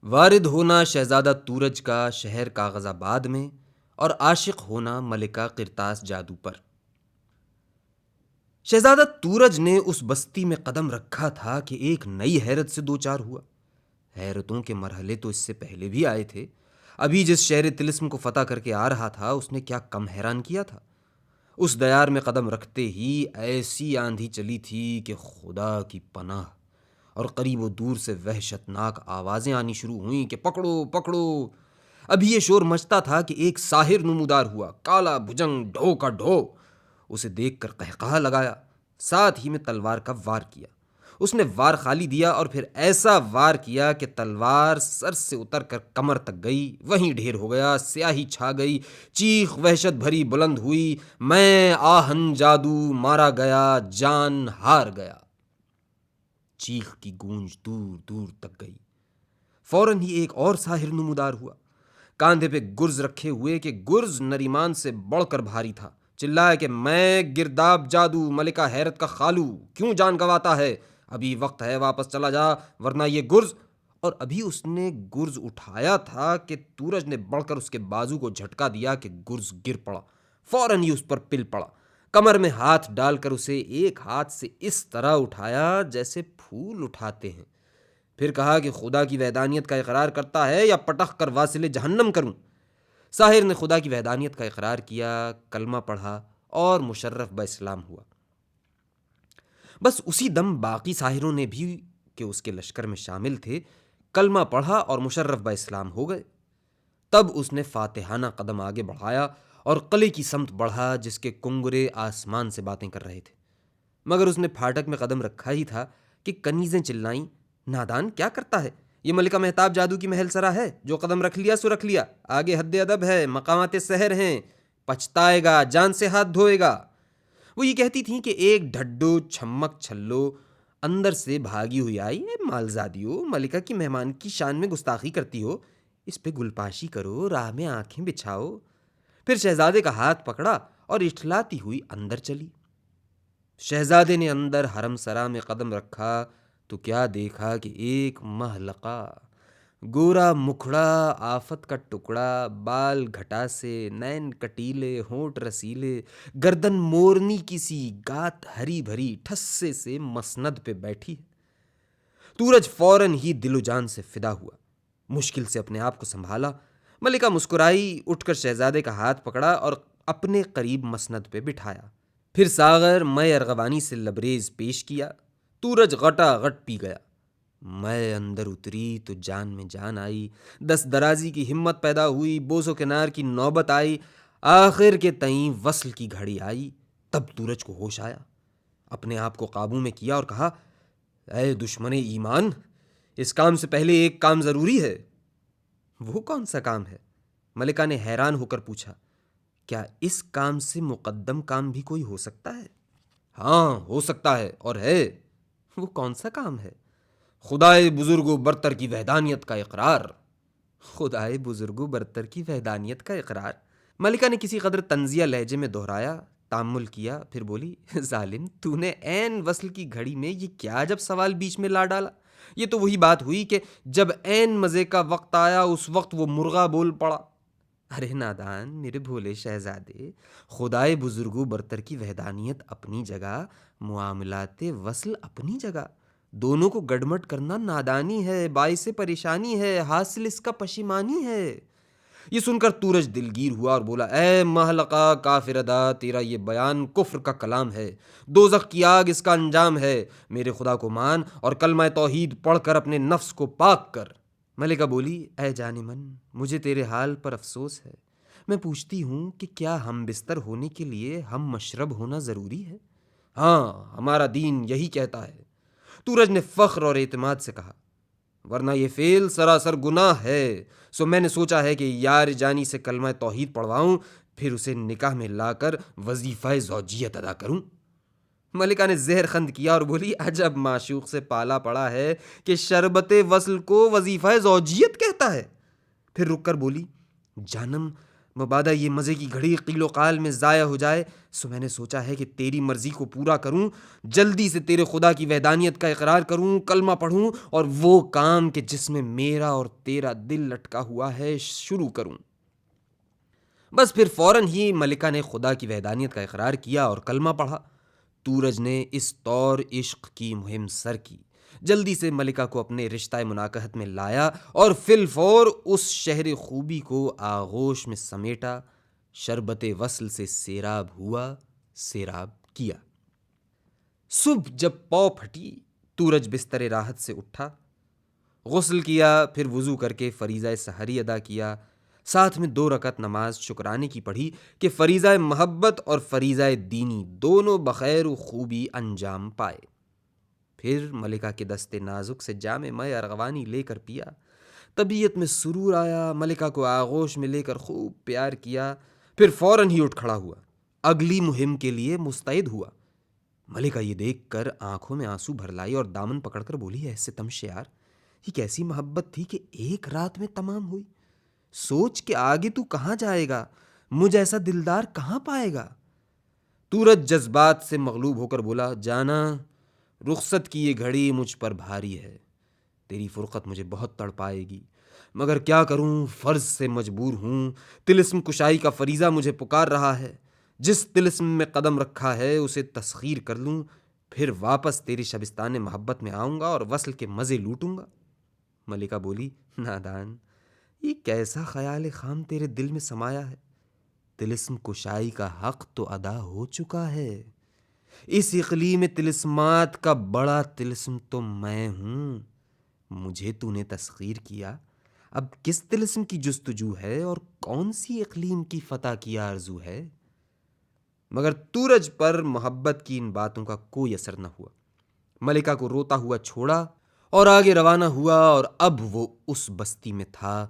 وارد ہونا شہزادہ تورج کا شہر کاغذ آباد میں اور عاشق ہونا ملکہ قرطاس جادو پر۔ شہزادہ تورج نے اس بستی میں قدم رکھا تھا کہ ایک نئی حیرت سے دوچار ہوا۔ حیرتوں کے مرحلے تو اس سے پہلے بھی آئے تھے۔ ابھی جس شہر طلسم کو فتح کر کے آ رہا تھا اس نے کیا کم حیران کیا تھا۔ اس دیار میں قدم رکھتے ہی ایسی آندھی چلی تھی کہ خدا کی پناہ، اور قریب و دور سے وحشتناک آوازیں آنی شروع ہوئیں کہ پکڑو پکڑو۔ ابھی یہ شور مچتا تھا کہ ایک ساحر نمودار ہوا، کالا بھجنگ، ڈھو کا ڈھو۔ اسے دیکھ کر قہقہا لگایا، ساتھ ہی میں تلوار کا وار کیا۔ اس نے وار خالی دیا اور پھر ایسا وار کیا کہ تلوار سر سے اتر کر کمر تک گئی، وہیں ڈھیر ہو گیا، سیاہی چھا گئی، چیخ وحشت بھری بلند ہوئی، میں آہن جادو مارا گیا، جان ہار گیا۔ چیخ کی گونج دور دور تک گئی۔ فوراً ہی ایک اور ساحر نمودار ہوا، کاندھے پہ گرز رکھے ہوئے کہ گرز نریمان سے بڑھ کر بھاری تھا۔ چلایا کہ میں گرداب جادو، ملکہ حیرت کا خالو، کیوں جان گنواتا ہے؟ ابھی وقت ہے، واپس چلا جا، ورنہ یہ گرز۔ اور ابھی اس نے گرز اٹھایا تھا کہ تورج نے بڑھ کر اس کے بازو کو جھٹکا دیا کہ گرز گر پڑا۔ فوراً ہی اس پر پل پڑا، کمر میں ہاتھ ڈال کر اسے ایک ہاتھ سے اس طرح اٹھایا جیسے پھول اٹھاتے ہیں، پھر کہا کہ خدا کی وحدانیت کا اقرار کرتا ہے یا پٹخ کر واصل جہنم کروں؟ ساحر نے خدا کی وحدانیت کا اقرار کیا، کلمہ پڑھا اور مشرف باسلام ہوا۔ بس اسی دم باقی ساحروں نے بھی کہ اس کے لشکر میں شامل تھے کلمہ پڑھا اور مشرف باسلام ہو گئے۔ تب اس نے فاتحانہ قدم آگے بڑھایا اور قلعے کی سمت بڑھا جس کے کنگرے آسمان سے باتیں کر رہے تھے، مگر اس نے پھاٹک میں قدم رکھا ہی تھا کہ کنیزیں چلائیں، نادان کیا کرتا ہے؟ یہ ملکہ مہتاب جادو کی محل سرا ہے، جو قدم رکھ لیا سو رکھ لیا، آگے حد ادب ہے، مقامات سحر ہیں، پچھتائے گا، جان سے ہاتھ دھوئے گا۔ وہ یہ کہتی تھیں کہ ایک ڈھڈو چھمک چھلو اندر سے بھاگی ہوئی آئی، اے مالزادیو، ملکہ کی مہمان کی شان میں گستاخی کرتی ہو، اس پہ گلپاشی کرو، راہ میں آنکھیں بچھاؤ۔ پھر شہزادے کا ہاتھ پکڑا اور اٹھلاتی ہوئی اندر چلی۔ شہزادے نے اندر حرم سرا میں قدم رکھا تو کیا دیکھا کہ ایک محلقہ، گورا مکھڑا، آفت کا ٹکڑا، بال گھٹا سے، نین کٹیلے، ہونٹ رسیلے، گردن مورنی کی سی، گات ہری بھری، ٹھسے سے مسند پہ بیٹھی ہے۔ تورج فوراً ہی دل و جان سے فدا ہوا، مشکل سے اپنے آپ کو سنبھالا۔ ملکہ مسکرائی، اٹھ کر شہزادے کا ہاتھ پکڑا اور اپنے قریب مسند پہ بٹھایا، پھر ساغر میں ارغوانی سے لبریز پیش کیا۔ تورج غٹا غٹ پی گیا۔ میں اندر اتری تو جان میں جان آئی، دست درازی کی ہمت پیدا ہوئی، بوس و کنار کی نوبت آئی، آخر کے تئیں وصل کی گھڑی آئی۔ تب تورج کو ہوش آیا، اپنے آپ کو قابو میں کیا اور کہا، اے دشمن ایمان، اس کام سے پہلے ایک کام ضروری ہے۔ وہ کون سا کام ہے؟ ملکہ نے حیران ہو کر پوچھا، کیا اس کام سے مقدم کام بھی کوئی ہو سکتا ہے؟ ہاں، ہو سکتا ہے اور ہے۔ وہ کون سا کام ہے؟ خدائے بزرگ و برتر کی وحدانیت کا اقرار۔ خدائے بزرگ و برتر کی وحدانیت کا اقرار؟ ملکہ نے کسی قدر طنزیہ لہجے میں دہرایا، تامل کیا، پھر بولی، ظالم، تو نے عین وصل کی گھڑی میں یہ کیا جب سوال بیچ میں لا ڈالا؟ یہ تو وہی بات ہوئی کہ جب عین مزے کا وقت آیا اس وقت وہ مرغا بول پڑا۔ ارے نادان، میرے بھولے شہزادے، خدائے بزرگ و برتر کی وحدانیت اپنی جگہ، معاملات وصل اپنی جگہ، دونوں کو گڑمٹ کرنا نادانی ہے، باعث پریشانی ہے، حاصل اس کا پشیمانی ہے۔ یہ سن کر تورج دلگیر ہوا اور بولا، اے محلقہ کافر ادا، تیرا یہ بیان کفر کا کلام ہے، دوزخ کی آگ اس کا انجام ہے، میرے خدا کو مان اور کلمہ توحید پڑھ کر اپنے نفس کو پاک کر۔ ملکہ بولی، اے جان من، مجھے تیرے حال پر افسوس ہے، میں پوچھتی ہوں کہ کیا ہم بستر ہونے کے لیے ہم مشرب ہونا ضروری ہے؟ ہاں، ہمارا دین یہی کہتا ہے۔ تورج نے فخر اور اعتماد سے کہا، ورنہ یہ فعل سراسر گناہ ہے، سو میں نے سوچا ہے کہ یار جانی سے کلمہ توحید پڑھواؤں، پھر اسے نکاح میں لا کر وظیفہ زوجیت ادا کروں۔ ملکہ نے زہر خند کیا اور بولی، عجب معشوق سے پالا پڑا ہے کہ شربت وصل کو وظیفہ زوجیت کہتا ہے۔ پھر رک کر بولی، جانم، مبادا یہ مزے کی گھڑی قیل و قال میں ضائع ہو جائے، سو میں نے سوچا ہے کہ تیری مرضی کو پورا کروں، جلدی سے تیرے خدا کی وحدانیت کا اقرار کروں، کلمہ پڑھوں اور وہ کام کہ جس میں میرا اور تیرا دل لٹکا ہوا ہے شروع کروں۔ بس پھر فوراً ہی ملکہ نے خدا کی وحدانیت کا اقرار کیا اور کلمہ پڑھا۔ تورج نے اس طور عشق کی مہم سر کی، جلدی سے ملکہ کو اپنے رشتہ مناکہت میں لایا اور فی الفور اس شہر خوبی کو آغوش میں سمیٹا، شربت وصل سے سیراب ہوا، سیراب کیا۔ صبح جب پاؤ پھٹی، تورج بستر راحت سے اٹھا، غسل کیا، پھر وضو کر کے فریضہ سحری ادا کیا، ساتھ میں 2 رکعت نماز شکرانے کی پڑھی کہ فریضہ محبت اور فریضہ دینی دونوں بخیر و خوبی انجام پائے۔ پھر ملکہ کے دست نازک سے جام مے ارغوانی لے کر پیا، طبیعت میں سرور آیا، ملکہ کو آغوش میں لے کر خوب پیار کیا، پھر فوراً ہی اٹھ کھڑا ہوا، اگلی مہم کے لیے مستعد ہوا۔ ملکہ یہ دیکھ کر آنکھوں میں آنسو بھر لائی اور دامن پکڑ کر بولی، ایسے تمشے یار، یہ کیسی محبت تھی کہ ایک رات میں تمام ہوئی؟ سوچ کہ آگے تو کہاں جائے گا، مجھ ایسا دلدار کہاں پائے گا؟ تورج جذبات سے مغلوب ہو کر بولا، جانا، رخصت کی یہ گھڑی مجھ پر بھاری ہے، تیری فرقت مجھے بہت تڑپائے گی، مگر کیا کروں، فرض سے مجبور ہوں، طلسم کشائی کا فریضہ مجھے پکار رہا ہے، جس طلسم میں قدم رکھا ہے اسے تسخیر کر لوں، پھر واپس تیری شبستان محبت میں آؤں گا اور وصل کے مزے لوٹوں گا۔ ملکہ بولی، نادان، یہ کیسا خیال خام تیرے دل میں سمایا ہے؟ طلسم کشائی کا حق تو ادا ہو چکا ہے، اس اقلیم طلسمات کا بڑا طلسم تو میں ہوں، مجھے تو نے تسخیر کیا، اب کس طلسم کی جستجو ہے اور کون سی اقلیم کی فتح کی آرزو ہے؟ مگر تورج پر محبت کی ان باتوں کا کوئی اثر نہ ہوا، ملکہ کو روتا ہوا چھوڑا اور آگے روانہ ہوا، اور اب وہ اس بستی میں تھا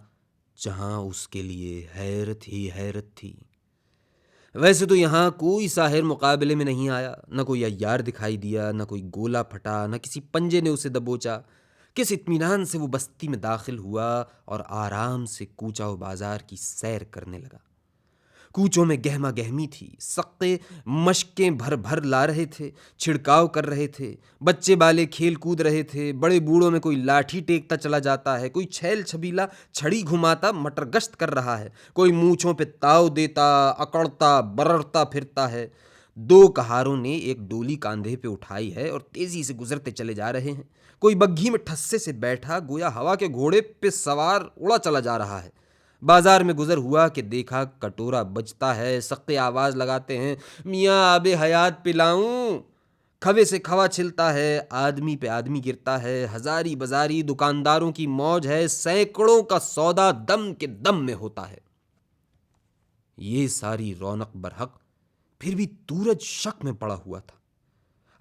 جہاں اس کے لیے حیرت ہی حیرت تھی۔ ویسے تو یہاں کوئی ساحر مقابلے میں نہیں آیا، نہ کوئی عیار دکھائی دیا، نہ کوئی گولا پھٹا، نہ کسی پنجے نے اسے دبوچا۔ کس اطمینان سے وہ بستی میں داخل ہوا اور آرام سے کوچہ و بازار کی سیر کرنے لگا۔ کوچوں میں گہما گہمی تھی، سقے مشکیں بھر بھر لا رہے تھے، چھڑکاؤ کر رہے تھے، بچے بالے کھیل کود رہے تھے، بڑے بوڑھوں میں کوئی لاٹھی ٹیکتا چلا جاتا ہے، کوئی چھیل چھبیلا چھڑی گھماتا مٹر گشت کر رہا ہے، کوئی مونچھوں پہ تاؤ دیتا اکڑتا بررتا پھرتا ہے۔ 2 کہاروں نے ایک ڈولی کاندھے پہ اٹھائی ہے اور تیزی سے گزرتے چلے جا رہے ہیں، کوئی بگھی میں ٹھسے سے بیٹھا گویا ہوا کے گھوڑے پہ سوار اڑا چلا جا رہا ہے۔ بازار میں گزر ہوا کہ دیکھا کٹورا بجتا ہے، سقے آواز لگاتے ہیں، میاں آب حیات پلاؤں، کھوے سے کھوا چھلتا ہے، آدمی پہ آدمی گرتا ہے، ہزاری بازاری دکانداروں کی موج ہے، سینکڑوں کا سودا دم کے دم میں ہوتا ہے۔ یہ ساری رونق برحق، پھر بھی تورج شک میں پڑا ہوا تھا،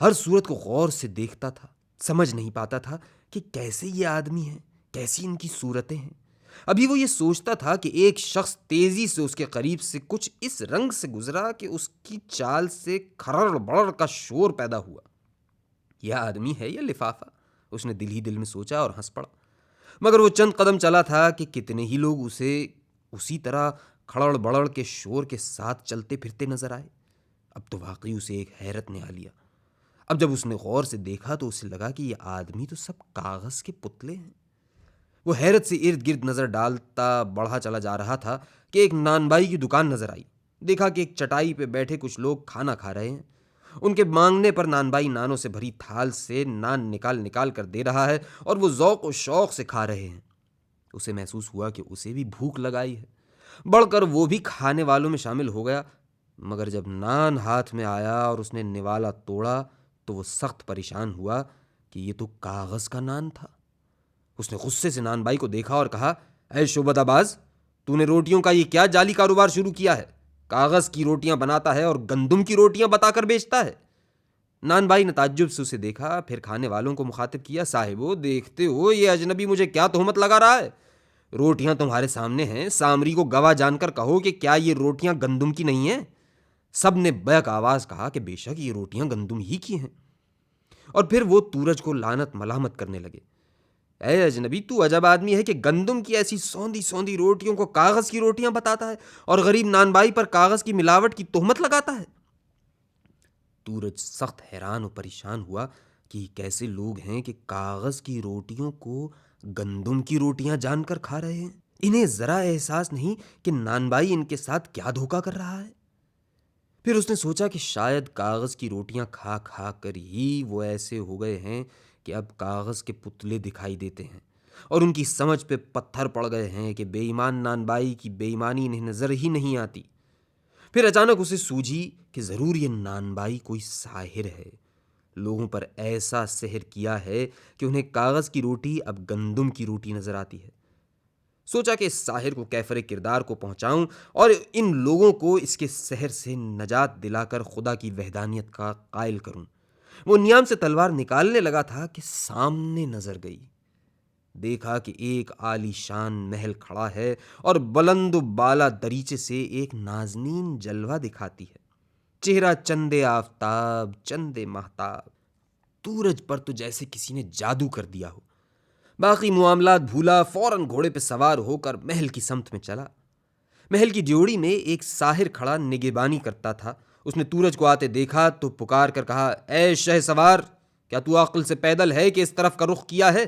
ہر صورت کو غور سے دیکھتا تھا، سمجھ نہیں پاتا تھا کہ کیسے یہ آدمی ہیں، کیسی ان کی صورتیں ہیں۔ ابھی وہ یہ سوچتا تھا کہ ایک شخص تیزی سے اس کے قریب سے کچھ اس رنگ سے گزرا کہ اس کی چال سے کھرڑ بڑڑ کا شور پیدا ہوا۔ یہ آدمی ہے یا لفافہ؟ اس نے دل ہی دل میں سوچا اور ہنس پڑا۔ مگر وہ چند قدم چلا تھا کہ کتنے ہی لوگ اسے اسی طرح کھڑڑ بڑڑ کے شور کے ساتھ چلتے پھرتے نظر آئے۔ اب تو واقعی اسے ایک حیرت نے آ لیا۔ اب جب اس نے غور سے دیکھا تو اسے لگا کہ یہ آدمی تو سب کاغذ کے پتلے ہیں۔ وہ حیرت سے ارد گرد نظر ڈالتا بڑھا چلا جا رہا تھا کہ ایک نان بائی کی دکان نظر آئی۔ دیکھا کہ ایک چٹائی پہ بیٹھے کچھ لوگ کھانا کھا رہے ہیں، ان کے مانگنے پر نان بائی نانوں سے بھری تھال سے نان نکال نکال کر دے رہا ہے اور وہ ذوق و شوق سے کھا رہے ہیں۔ اسے محسوس ہوا کہ اسے بھی بھوک لگائی ہے، بڑھ کر وہ بھی کھانے والوں میں شامل ہو گیا۔ مگر جب نان ہاتھ میں آیا اور اس نے نوالا توڑا تو وہ سخت پریشان ہوا کہ یہ تو کاغذ کا نان تھا۔ اس نے غصے سے نان بائی کو دیکھا اور کہا، اے شعبدہ باز، تو نے روٹیوں کا یہ کیا جعلی کاروبار شروع کیا ہے؟ کاغذ کی روٹیاں بناتا ہے اور گندم کی روٹیاں بتا کر بیچتا ہے۔ نان بائی نے تعجب سے اسے دیکھا، پھر کھانے والوں کو مخاطب کیا، صاحبو دیکھتے ہو یہ اجنبی مجھے کیا تہمت لگا رہا ہے؟ روٹیاں تمہارے سامنے ہیں، سامری کو گواہ جان کر کہو کہ کیا یہ روٹیاں گندم کی نہیں ہیں؟ سب نے بیک آواز کہا کہ بے شک یہ روٹیاں گندم ہی کی ہیں، اور پھر وہ تورج کو لعنت ملامت کرنے لگے۔ اے اجنبی، تو عجب آدمی ہے کہ گندم کی ایسی سوندھی سوندھی روٹیوں کو کاغذ کی روٹیاں بتاتا ہے اور غریب نان بائی پر کاغذ کی ملاوٹ کی تہمت لگاتا ہے۔ سورج سخت حیران و پریشان ہوا کہ یہ کیسے لوگ ہیں کہ کاغذ کی روٹیوں کو گندم کی روٹیاں جان کر کھا رہے ہیں۔ انہیں ذرا احساس نہیں کہ نان بائی ان کے ساتھ کیا دھوکہ کر رہا ہے۔ پھر اس نے سوچا کہ شاید کاغذ کی روٹیاں کھا کھا کر ہی وہ ایسے ہو گئے ہیں کہ اب کاغذ کے پتلے دکھائی دیتے ہیں اور ان کی سمجھ پہ پتھر پڑ گئے ہیں کہ بے ایمان نان بائی کی بے ایمانی انہیں نظر ہی نہیں آتی۔ پھر اچانک اسے سوجھی کہ ضرور یہ نان بائی کوئی ساحر ہے، لوگوں پر ایسا سحر کیا ہے کہ انہیں کاغذ کی روٹی اب گندم کی روٹی نظر آتی ہے۔ سوچا کہ اس ساحر کو کیفر کردار کو پہنچاؤں اور ان لوگوں کو اس کے سحر سے نجات دلا کر خدا کی وحدانیت کا قائل کروں۔ وہ نیام سے تلوار نکالنے لگا تھا کہ سامنے نظر گئی۔ دیکھا کہ ایک عالی شان محل کھڑا ہے اور بلند و بالا دریچے سے ایک نازنین جلوہ دکھاتی ہے، چہرہ چندے آفتاب چندے مہتاب۔ سورج پر تو جیسے کسی نے جادو کر دیا ہو۔ باقی معاملات بھولا، فوراً گھوڑے پہ سوار ہو کر محل کی سمت میں چلا۔ محل کی ڈیوڑی میں ایک ساحر کھڑا نگہبانی کرتا تھا۔ اس نے سورج کو آتے دیکھا تو پکار کر کہا، اے شہ سوار، کیا تو عقل سے پیدل ہے کہ اس طرف کا رخ کیا ہے؟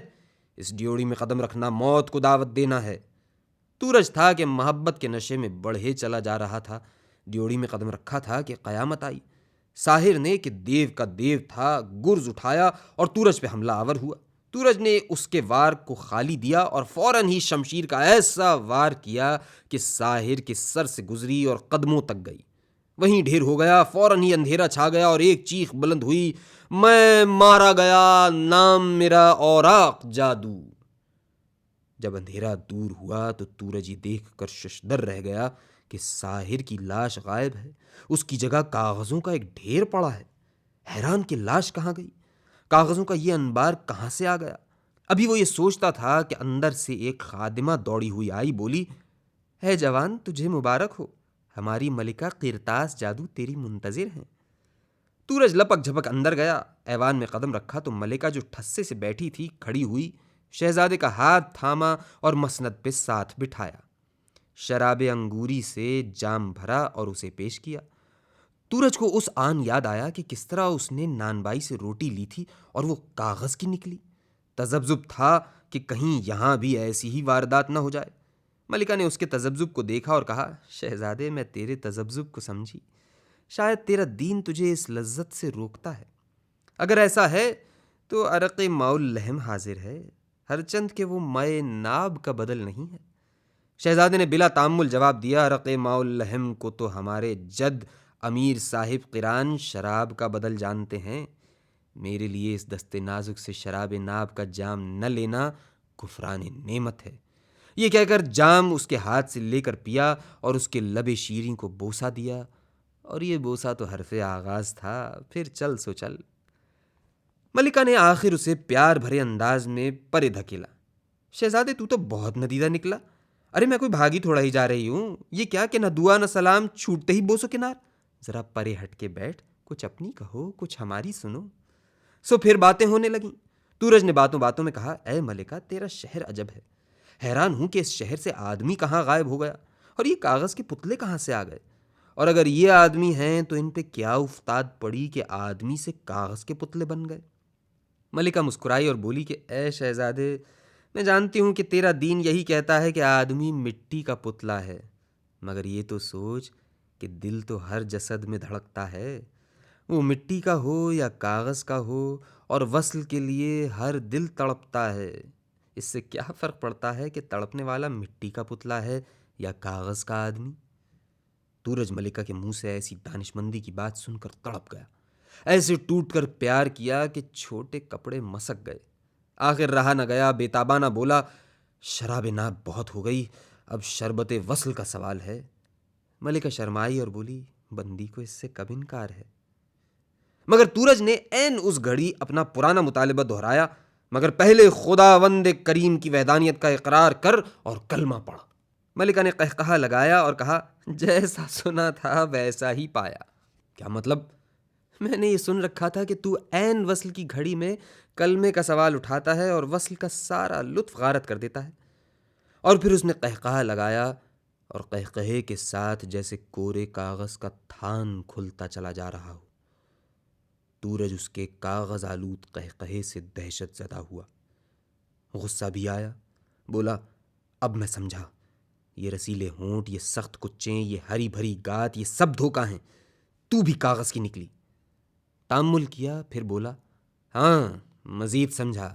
اس ڈیوڑی میں قدم رکھنا موت کو دعوت دینا ہے۔ سورج تھا کہ محبت کے نشے میں بڑھے چلا جا رہا تھا۔ ڈیوڑی میں قدم رکھا تھا کہ قیامت آئی۔ ساحر نے کہ دیو کا دیو تھا گرز اٹھایا اور سورج پہ حملہ آور ہوا۔ سورج نے اس کے وار کو خالی دیا اور فوراً ہی شمشیر کا ایسا وار کیا کہ ساحر کے سر سے گزری اور قدموں تک گئی، وہیں ڈھیر ہو گیا۔ فوراً ہی اندھیرا چھا گیا اور ایک چیخ بلند ہوئی، میں مارا گیا، نام میرا اوراق جادو۔ جب اندھیرا دور ہوا تو سورج یہ دیکھ کر ششدر رہ گیا کہ ساحر کی لاش غائب ہے، اس کی جگہ کاغذوں کا ایک ڈھیر پڑا ہے۔ حیران کہ لاش کہاں گئی، کاغذوں کا یہ انبار کہاں سے آ گیا۔ ابھی وہ یہ سوچتا تھا کہ اندر سے ایک خادمہ دوڑی ہوئی آئی، بولی، اے جوان، تجھے مبارک ہو، ہماری ملکہ قرطاس جادو تیری منتظر ہیں۔ سورج لپک جھپک اندر گیا، ایوان میں قدم رکھا تو ملکہ جو ٹھسے سے بیٹھی تھی کھڑی ہوئی، شہزادے کا ہاتھ تھاما اور مسند پہ ساتھ بٹھایا۔ شراب انگوری سے جام بھرا اور اسے پیش کیا۔ سورج کو اس آن یاد آیا کہ کس طرح اس نے نان بائی سے روٹی لی تھی اور وہ کاغذ کی نکلی۔ تذبذب تھا کہ کہیں یہاں بھی ایسی ہی واردات نہ ہو جائے۔ ملکہ نے اس کے تذبذب کو دیکھا اور کہا، شہزادے، میں تیرے تذبذب کو سمجھی، شاید تیرا دین تجھے اس لذت سے روکتا ہے۔ اگر ایسا ہے تو عرق ماؤل لحم حاضر ہے، ہر چند کہ وہ مائے ناب کا بدل نہیں ہے۔ شہزادے نے بلا تامل جواب دیا، عرق ماؤل لحم کو تو ہمارے جد امیر صاحب قران شراب کا بدل جانتے ہیں، میرے لیے اس دست نازک سے شراب ناب کا جام نہ لینا کفران نعمت ہے۔ یہ کہہ کر جام اس کے ہاتھ سے لے کر پیا اور اس کے لب شیریں کو بوسہ دیا، اور یہ بوسہ تو حرف آغاز تھا، پھر چل سو چل۔ ملکہ نے آخر اسے پیار بھرے انداز میں پرے دھکیلا، شہزادے تو بہت ندیدہ نکلا، ارے میں کوئی بھاگی تھوڑا ہی جا رہی ہوں، یہ کیا کہ نہ دعا نہ سلام، چھوٹتے ہی بوسو کنار، ذرا پرے ہٹ کے بیٹھ، کچھ اپنی کہو کچھ ہماری سنو۔ سو پھر باتیں ہونے لگیں۔ سورج نے باتوں باتوں میں کہا، اے ملکہ، تیرا شہر عجب ہے، حیران ہوں کہ اس شہر سے آدمی کہاں غائب ہو گیا اور یہ کاغذ کے پتلے کہاں سے آ گئے، اور اگر یہ آدمی ہیں تو ان پہ کیا افتاد پڑی کہ آدمی سے کاغذ کے پتلے بن گئے۔ ملکہ مسکرائی اور بولی کہ اے شہزادے، میں جانتی ہوں کہ تیرا دین یہی کہتا ہے کہ آدمی مٹی کا پتلا ہے، مگر یہ تو سوچ کہ دل تو ہر جسد میں دھڑکتا ہے، وہ مٹی کا ہو یا کاغذ کا ہو، اور وصل کے لیے ہر دل تڑپتا ہے۔ اس سے کیا فرق پڑتا ہے کہ تڑپنے والا مٹی کا پتلا ہے یا کاغذ کا آدمی؟ سورج ملکہ کے منہ سے ایسی دانشمندی کی بات سن کر تڑپ گیا، ایسے ٹوٹ کر پیار کیا کہ چھوٹے کپڑے مسک گئے۔ آخر رہا نہ گیا، بے تابانہ بولا، شراب ناب بہت ہو گئی، اب شربت وصل کا سوال ہے۔ ملکہ شرمائی اور بولی، بندی کو اس سے کب انکار ہے؟ مگر سورج نے عین اس گھڑی اپنا پرانا مطالبہ دہرایا، مگر پہلے خداوند کریم کی وحدانیت کا اقرار کر اور کلمہ پڑھ۔ ملکہ نے قہقہا لگایا اور کہا، جیسا سنا تھا ویسا ہی پایا۔ کیا مطلب؟ میں نے یہ سن رکھا تھا کہ تو عین وصل کی گھڑی میں کلمے کا سوال اٹھاتا ہے اور وصل کا سارا لطف غارت کر دیتا ہے۔ اور پھر اس نے قہقہہ لگایا اور قہقہے کے ساتھ جیسے کورے کاغذ کا تھان کھلتا چلا جا رہا ہو۔ تورج اس کے کاغذ آلود قہقہے سے دہشت زدہ ہوا، غصہ بھی آیا۔ بولا، اب میں سمجھا، یہ رسیلے ہونٹ، یہ سخت کچیں، یہ ہری بھری گات، یہ سب دھوکہ ہیں، تو بھی کاغذ کی نکلی۔ تامل کیا، پھر بولا، ہاں مزید سمجھا،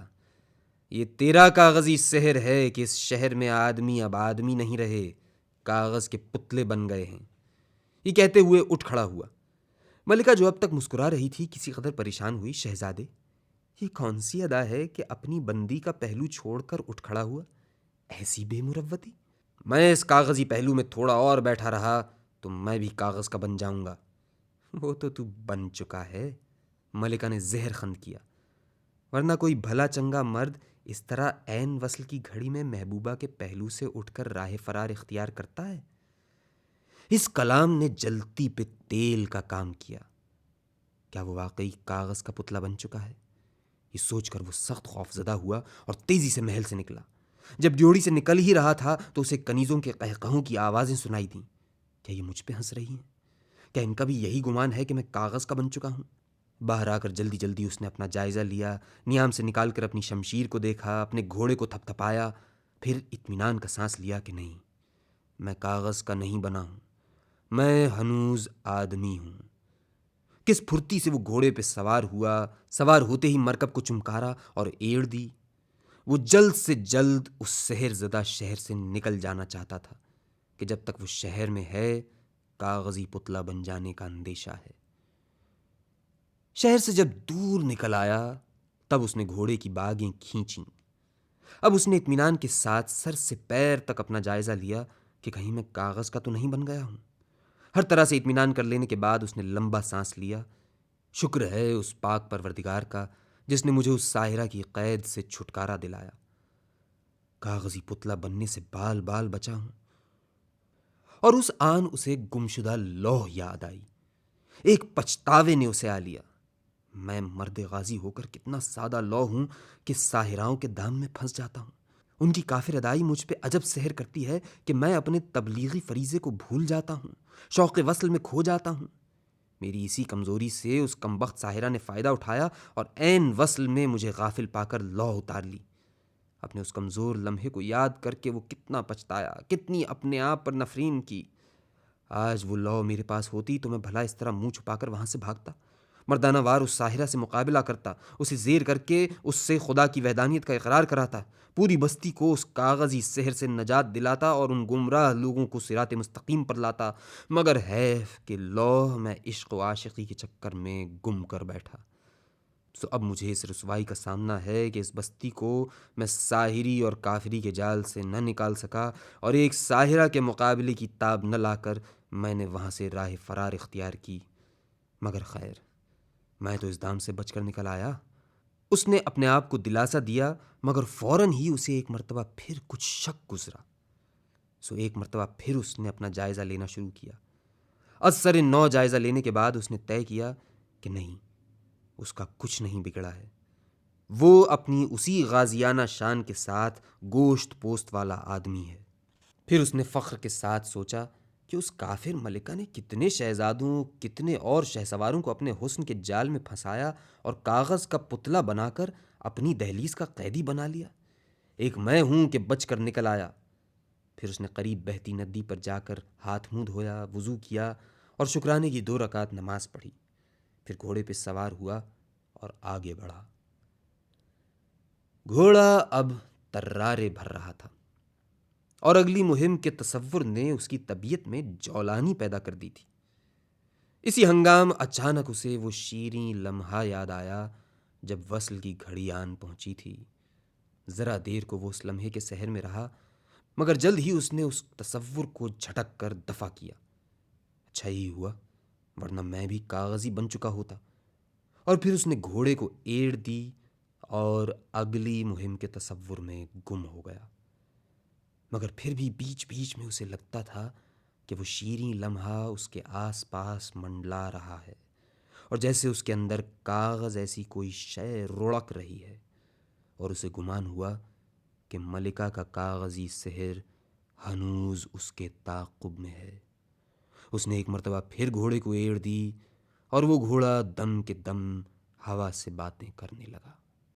یہ تیرا کاغذی سحر ہے کہ اس شہر میں آدمی اب آدمی نہیں رہے، کاغذ کے پتلے بن گئے ہیں۔ یہ کہتے ہوئے اٹھ کھڑا ہوا۔ ملکہ جو اب تک مسکرا رہی تھی کسی قدر پریشان ہوئی۔ شہزادے، یہ کون سی ادا ہے کہ اپنی بندی کا پہلو چھوڑ کر اٹھ کھڑا ہوا؟ ایسی بے مروتی۔ میں اس کاغذی پہلو میں تھوڑا اور بیٹھا رہا تو میں بھی کاغذ کا بن جاؤں گا۔ وہ تو بن چکا ہے، ملکہ نے زہر خند کیا، ورنہ کوئی بھلا چنگا مرد اس طرح عین وصل کی گھڑی میں محبوبہ کے پہلو سے اٹھ کر راہ فرار اختیار کرتا ہے؟ اس کلام نے جلتی پہ تیل کا کام کیا۔ کیا وہ واقعی کاغذ کا پتلا بن چکا ہے؟ یہ سوچ کر وہ سخت خوف زدہ ہوا اور تیزی سے محل سے نکلا۔ جب ڈیوڑی سے نکل ہی رہا تھا تو اسے کنیزوں کے قہقہوں کی آوازیں سنائی دیں۔ کیا یہ مجھ پہ ہنس رہی ہیں؟ کیا ان کا بھی یہی گمان ہے کہ میں کاغذ کا بن چکا ہوں؟ باہر آ کر جلدی جلدی اس نے اپنا جائزہ لیا، نیام سے نکال کر اپنی شمشیر کو دیکھا، اپنے گھوڑے کو تھپ تھپایا، پھر اطمینان کا سانس لیا کہ نہیں، میں کاغذ کا نہیں بنا ہوں، میں ہنوز آدمی ہوں۔ کس پھرتی سے وہ گھوڑے پہ سوار ہوا، سوار ہوتے ہی مرکب کو چمکارا اور ایڑ دی۔ وہ جلد سے جلد اس سحر زدہ شہر سے نکل جانا چاہتا تھا کہ جب تک وہ شہر میں ہے کاغذی پتلا بن جانے کا اندیشہ ہے۔ شہر سے جب دور نکل آیا تب اس نے گھوڑے کی باگیں کھینچیں۔ اب اس نے اطمینان کے ساتھ سر سے پیر تک اپنا جائزہ لیا کہ کہیں میں کاغذ کا تو نہیں بن گیا ہوں۔ ہر طرح سے اطمینان کر لینے کے بعد اس نے لمبا سانس لیا۔ شکر ہے اس پاک پروردگار کا جس نے مجھے اس ساحرہ کی قید سے چھٹکارا دلایا۔ کاغذی پتلا بننے سے بال بال بچا ہوں۔ اور اس آن اسے گمشدہ لوح یاد آئی۔ ایک پچھتاوے نے اسے آ لیا۔ میں مرد غازی ہو کر کتنا سادہ لوح ہوں کہ ساحراؤں کے دام میں پھنس جاتا ہوں۔ ان کی کافر ادائی مجھ پہ عجب سحر کرتی ہے کہ میں اپنے تبلیغی فریضے کو بھول جاتا ہوں، شوق وصل میں کھو جاتا ہوں۔ میری اسی کمزوری سے اس کمبخت ساحرہ نے فائدہ اٹھایا اور عین وصل میں مجھے غافل پا کر لوح اتار لی۔ اپنے اس کمزور لمحے کو یاد کر کے وہ کتنا پچھتایا، کتنی اپنے آپ پر نفرین کی۔ آج وہ لوح میرے پاس ہوتی تو میں بھلا اس طرح منہ چھپا کر وہاں سے بھاگتا، مردانہ وار اس ساحرہ سے مقابلہ کرتا، اسے زیر کر کے اس سے خدا کی وحدانیت کا اقرار کراتا، پوری بستی کو اس کاغذی سحر سے نجات دلاتا اور ان گمراہ لوگوں کو صراط مستقیم پر لاتا۔ مگر حیف کہ لوح میں عشق و عاشقی کے چکر میں گم کر بیٹھا۔ تو اب مجھے اس رسوائی کا سامنا ہے کہ اس بستی کو میں ساحری اور کافری کے جال سے نہ نکال سکا اور ایک ساحرہ کے مقابلے کی تاب نہ لا کر میں نے وہاں سے راہ فرار اختیار کی۔ مگر خیر، میں تو اس دام سے بچ کر نکل آیا۔ اس نے اپنے آپ کو دلاسا دیا، مگر فوراً ہی اسے ایک مرتبہ پھر کچھ شک گزرا۔ ایک مرتبہ پھر اس نے اپنا جائزہ لینا شروع کیا۔ از سر نو جائزہ لینے کے بعد اس نے طے کیا کہ نہیں، اس کا کچھ نہیں بگڑا ہے۔ وہ اپنی اسی غازیانہ شان کے ساتھ گوشت پوست والا آدمی ہے۔ پھر اس نے فخر کے ساتھ سوچا کہ اس کافر ملکہ نے کتنے شہزادوں، کتنے اور شہسواروں کو اپنے حسن کے جال میں پھنسایا اور کاغذ کا پتلا بنا کر اپنی دہلیز کا قیدی بنا لیا۔ ایک میں ہوں کہ بچ کر نکل آیا۔ پھر اس نے قریب بہتی ندی پر جا کر ہاتھ منہ دھویا، وضو کیا اور شکرانے کی 2 رکعت نماز پڑھی۔ پھر گھوڑے پہ سوار ہوا اور آگے بڑھا۔ گھوڑا اب ترارے بھر رہا تھا اور اگلی مہم کے تصور نے اس کی طبیعت میں جولانی پیدا کر دی تھی۔ اسی ہنگام اچانک اسے وہ شیریں لمحہ یاد آیا جب وصل کی گھڑی آن پہنچی تھی۔ ذرا دیر کو وہ اس لمحے کے سحر میں رہا، مگر جلد ہی اس نے اس تصور کو جھٹک کر دفع کیا۔ اچھا ہی ہوا، ورنہ میں بھی کاغذی بن چکا ہوتا۔ اور پھر اس نے گھوڑے کو ایڑ دی اور اگلی مہم کے تصور میں گم ہو گیا۔ مگر پھر بھی بیچ بیچ میں اسے لگتا تھا کہ وہ شیریں لمحہ اس کے آس پاس منڈلا رہا ہے اور اور جیسے اس کے اندر کاغذ ایسی کوئی شے رڑک رہی ہے، اور اسے گمان ہوا کہ ملکہ کا کاغذی سحر ہنوز اس کے تعاقب میں ہے۔ اس نے ایک مرتبہ پھر گھوڑے کو ایڑ دی اور وہ گھوڑا دم کے دم ہوا سے باتیں کرنے لگا۔